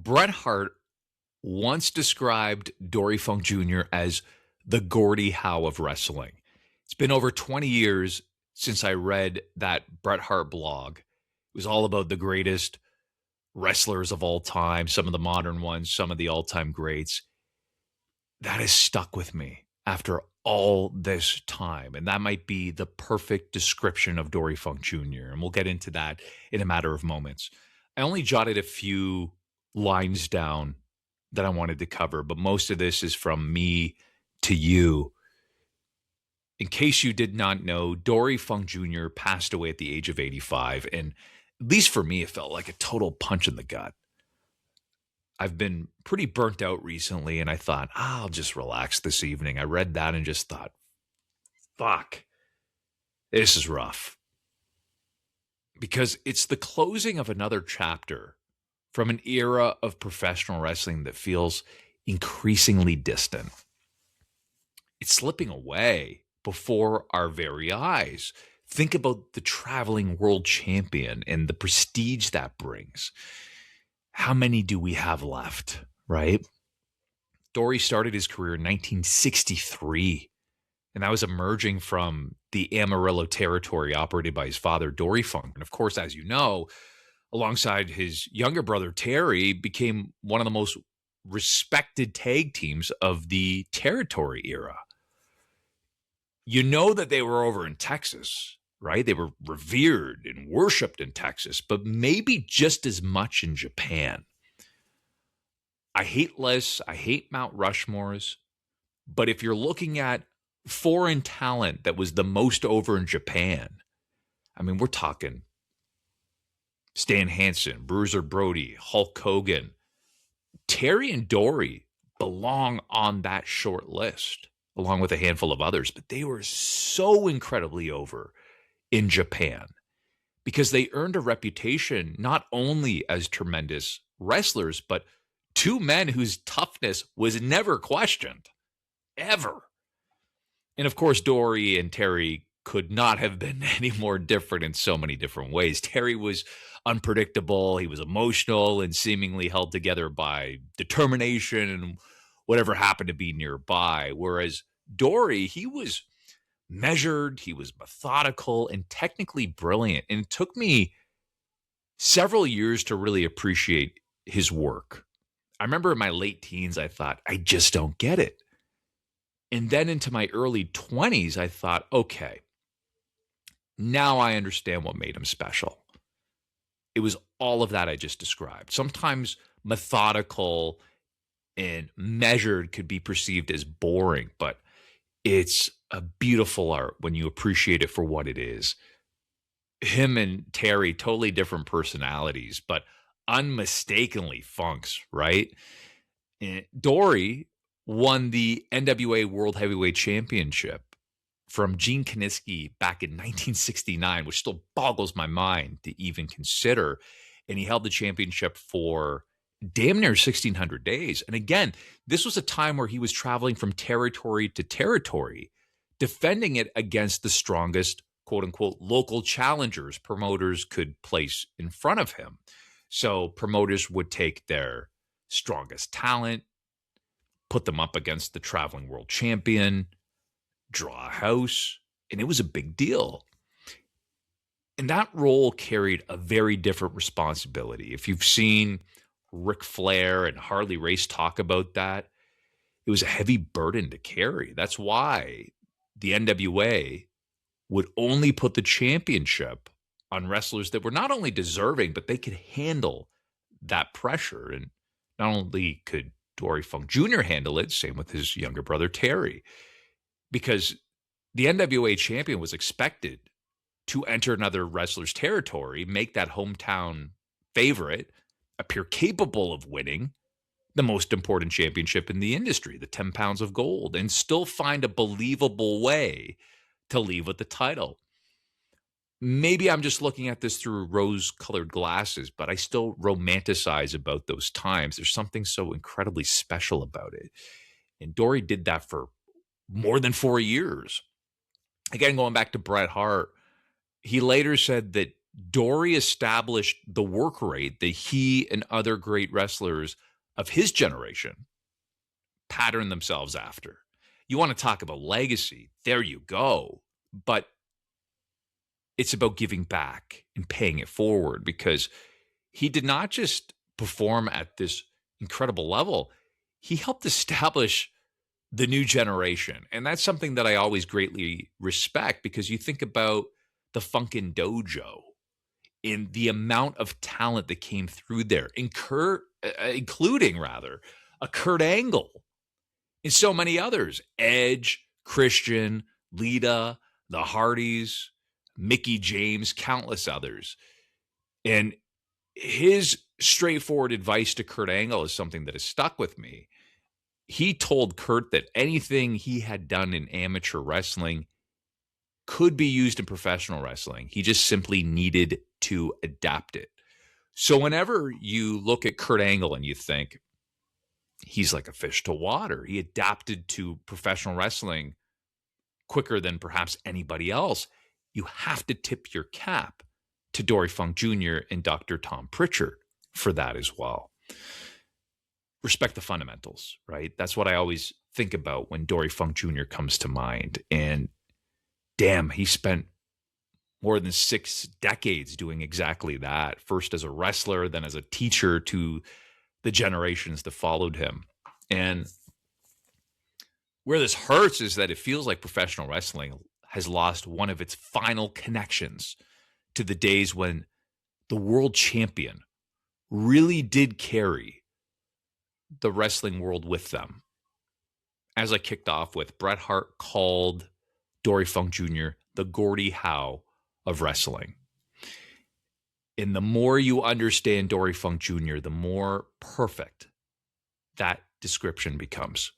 Bret Hart once described Dory Funk Jr. as the Gordie Howe of wrestling. It's been over 20 years since I read that Bret Hart blog. It was all about the greatest wrestlers of all time, some of the modern ones, some of the all-time greats. That has stuck with me after all this time, and that might be the perfect description of Dory Funk Jr., and we'll get into that in a matter of moments. I only jotted a few lines down that I wanted to cover, but most of this is from me to you. In case you did not know, Dory Funk Jr. passed away at the age of 85, and at least for me, it felt like a total punch in the gut. I've been pretty burnt out recently, and I thought, I'll just relax this evening. I read that and just thought, fuck, this is rough. Because it's the closing of another chapter from an era of professional wrestling that feels increasingly distant. It's slipping away before our very eyes. Think about the traveling world champion and the prestige that brings. How many do we have left, right? Dory started his career in 1963, and that was emerging from the Amarillo territory operated by his father, Dory Funk. And of course, as you know, alongside his younger brother, Terry, became one of the most respected tag teams of the territory era. You know that they were over in Texas, right? They were revered and worshipped in Texas, but maybe just as much in Japan. I hate lists. I hate Mount Rushmores. But if you're looking at foreign talent that was the most over in Japan, I mean, we're talking Stan Hansen, Bruiser Brody, Hulk Hogan. Terry and Dory belong on that short list, along with a handful of others, but they were so incredibly over in Japan because they earned a reputation not only as tremendous wrestlers, but two men whose toughness was never questioned, ever. And of course, Dory and Terry could not have been any more different in so many different ways. Terry was unpredictable. He was emotional and seemingly held together by determination and whatever happened to be nearby. Whereas Dory, he was measured, he was methodical, and technically brilliant. And it took me several years to really appreciate his work. I remember in my late teens, I thought, I just don't get it. And then into my early 20s, I thought, okay, now I understand what made him special. It was all of that I just described. Sometimes methodical and measured could be perceived as boring, but it's a beautiful art when you appreciate it for what it is. Him and Terry, totally different personalities, but unmistakably funks, right? And Dory won the NWA World Heavyweight Championship from Gene Kiniski back in 1969, which still boggles my mind to even consider. And he held the championship for damn near 1,600 days. And again, this was a time where he was traveling from territory to territory, defending it against the strongest, quote unquote, local challengers promoters could place in front of him. So promoters would take their strongest talent, put them up against the traveling world champion, draw a house, and it was a big deal. And that role carried a very different responsibility. If you've seen Ric Flair and Harley Race talk about that, it was a heavy burden to carry. That's why the NWA would only put the championship on wrestlers that were not only deserving, but they could handle that pressure. And not only could Dory Funk Jr. handle it, same with his younger brother Terry, because the NWA champion was expected to enter another wrestler's territory, make that hometown favorite, appear capable of winning the most important championship in the industry, the 10 pounds of gold, and still find a believable way to leave with the title. Maybe I'm just looking at this through rose-colored glasses, but I still romanticize about those times. There's something so incredibly special about it. And Dory did that for more than 4 years. Again, going back to Bret Hart, he later said that Dory established the work rate that he and other great wrestlers of his generation patterned themselves after. You want to talk about legacy? There you go. But it's about giving back and paying it forward, because he did not just perform at this incredible level. He helped establish the new generation. And that's something that I always greatly respect, because you think about the Funkin' Dojo and the amount of talent that came through there, including a Kurt Angle and so many others, Edge, Christian, Lita, the Hardys, Mickey James, countless others. And his straightforward advice to Kurt Angle is something that has stuck with me. He told Kurt that anything he had done in amateur wrestling could be used in professional wrestling. He just simply needed to adapt it. So whenever you look at Kurt Angle and you think he's like a fish to water, he adapted to professional wrestling quicker than perhaps anybody else, you have to tip your cap to Dory Funk Jr. and Dr. Tom Pritchard for that as well. Respect the fundamentals, right? That's what I always think about when Dory Funk Jr. comes to mind. And damn, he spent more than 6 decades doing exactly that. First as a wrestler, then as a teacher to the generations that followed him. And where this hurts is that it feels like professional wrestling has lost one of its final connections to the days when the world champion really did carry the wrestling world with them. As I kicked off with, Bret Hart called Dory Funk Jr. the Gordie Howe of wrestling. And the more you understand Dory Funk Jr., the more perfect that description becomes.